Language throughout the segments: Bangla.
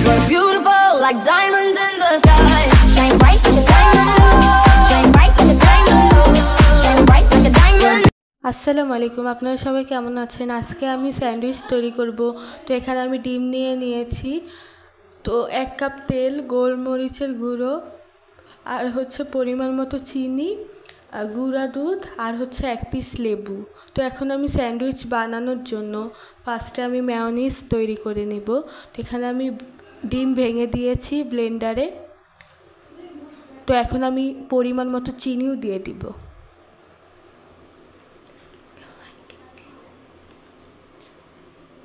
We're beautiful like diamonds in the sky. Shine bright like a diamond. Shine bright like a diamond. Shine bright like a diamond. আসসালামু আলাইকুম, আপনারা সবাই কেমন আছেন? আজকে আমি স্যান্ডউইচ তৈরি করব। তো এখানে আমি ডিম নিয়েছি, তো 1 কাপ তেল, গোলমরিচের গুঁড়ো, আর হচ্ছে পরিমাণ মতো চিনি, আর গুঁড়া দুধ, আর হচ্ছে 1 পিস লেবু। তো এখন আমি স্যান্ডউইচ বানানোর জন্য ফার্স্টে আমি মেয়োনিজ তৈরি করে নেব। তো এখানে আমি ডিম ভেঙে দিয়েছি ব্লেন্ডারে। তো এখন আমি পরিমাণ মতো চিনিও দিয়ে দিব।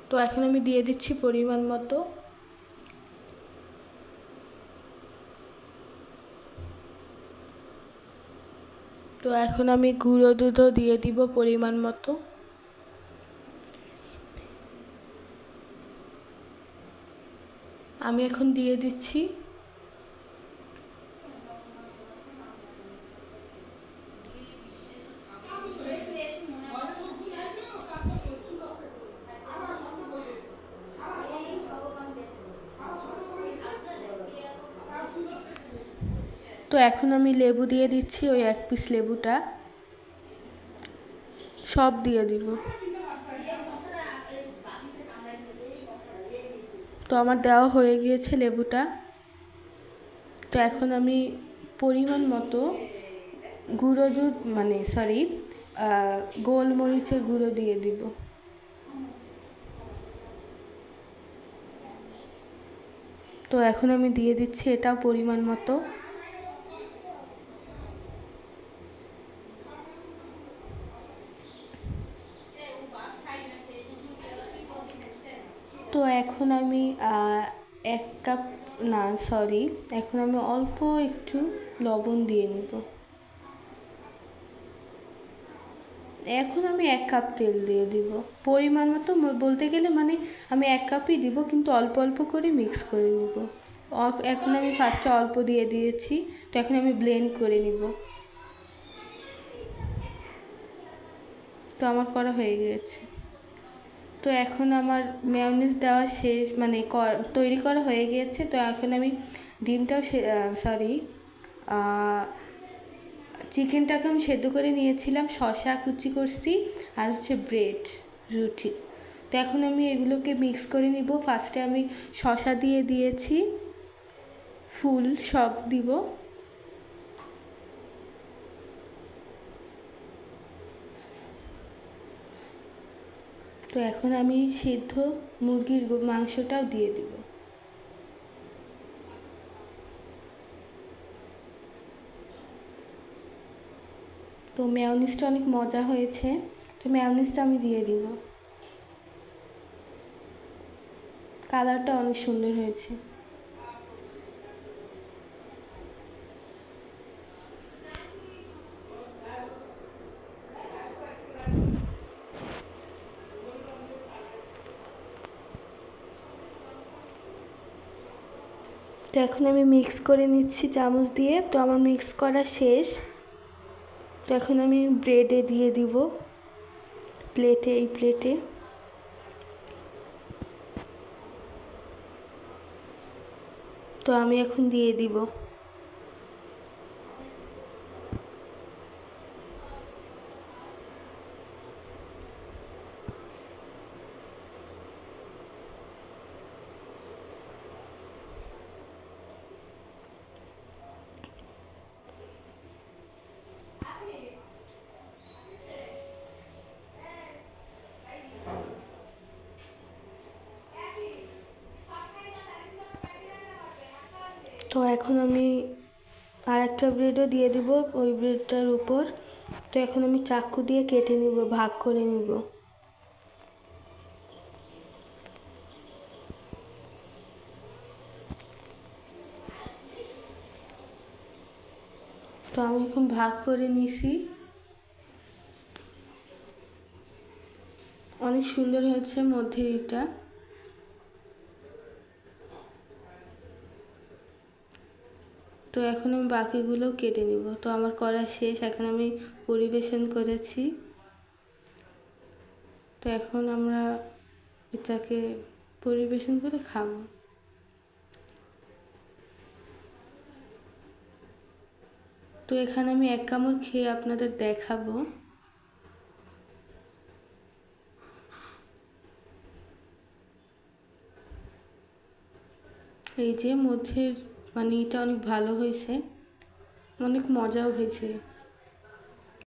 তো এখন আমি দিয়ে দিচ্ছি পরিমাণ মতো। তো এখন আমি গুঁড়ো দুধও দিয়ে দিব পরিমাণ মতো। আমি এখন দিয়ে দিচ্ছি তো এখন আমি লেবু দিয়ে দিচ্ছি, ওই 1 পিস লেবুটা সব দিয়ে দিব। তো আমার দেওয়া হয়ে গিয়েছে লেবুটা। তো এখন আমি পরিমাণ মতো গুঁড়ো দুধ গোলমরিচের গুঁড়ো দিয়ে দিব। তো এখন আমি দিয়ে দিচ্ছি এটাও পরিমাণ মতো। তো এখন আমি এখন আমি অল্প একটু লবণ দিয়ে নিব। এখন আমি 1 কাপ তেল দিয়ে দিব পরিমাণ মতো, বলতে গেলে মানে আমি 1 কাপই দিব, কিন্তু অল্প অল্প করে মিক্স করে নিব। এখন আমি ফার্স্টে অল্প দিয়ে দিয়েছি, তো এখন আমি ব্লেন্ড করে নিব। তো আমার করা হয়ে গিয়েছে। তো এখন আমার মেয়োনিজ দেওয়া শেষ, তৈরি করা হয়ে গিয়েছে। তো এখন আমি চিকেনটাকে আমি সেদ্ধ করে নিয়েছিলাম, শসা কুচি করছি, আর হচ্ছে ব্রেড রুটি। তো এখন আমি এগুলোকে মিক্স করে নিব। ফার্স্টে আমি শসা দিয়ে দিয়েছি, ফুল সব দিব। তো এখন আমি সিদ্ধ মুরগির মাংসটাও দিয়ে দিব। তো মেয়োনিজটা অনেক মজা হয়েছে, তো মেয়োনিজটা আমি দিয়ে দিব। কালারটা অনেক সুন্দর হয়েছে। তো এখন আমি মিক্স করে নিচ্ছি চামচ দিয়ে। তো আমার মিক্স করা শেষ। তো এখন আমি ব্রেডে দিয়ে দিব, এই প্লেটে। তো আমি এখন দিয়ে দিব। তো এখন আমি আরেকটা ব্রেডও দিয়ে দিব ওই ব্রেডটার উপর। তো এখন আমি চাকু দিয়ে কেটে নিব, ভাগ করে নিব। তো আমি এখন ভাগ করে নিছি। অনেক সুন্দর হয়েছে মধ্যে এটা। তো এখন আমি বাকিগুলো কেটে নিব। তো আমার করা শেষ, এখন আমি পরিবেশন করেছি। তো এখন আমরা এটাকে পরিবেশন করে খাবো। তো এখানে আমি এক কামড় খেয়ে আপনাদের দেখাবো। এই যে মধ্যে মানে এটা অনেক ভালো হয়েছে, অনেক মজাও হয়েছে।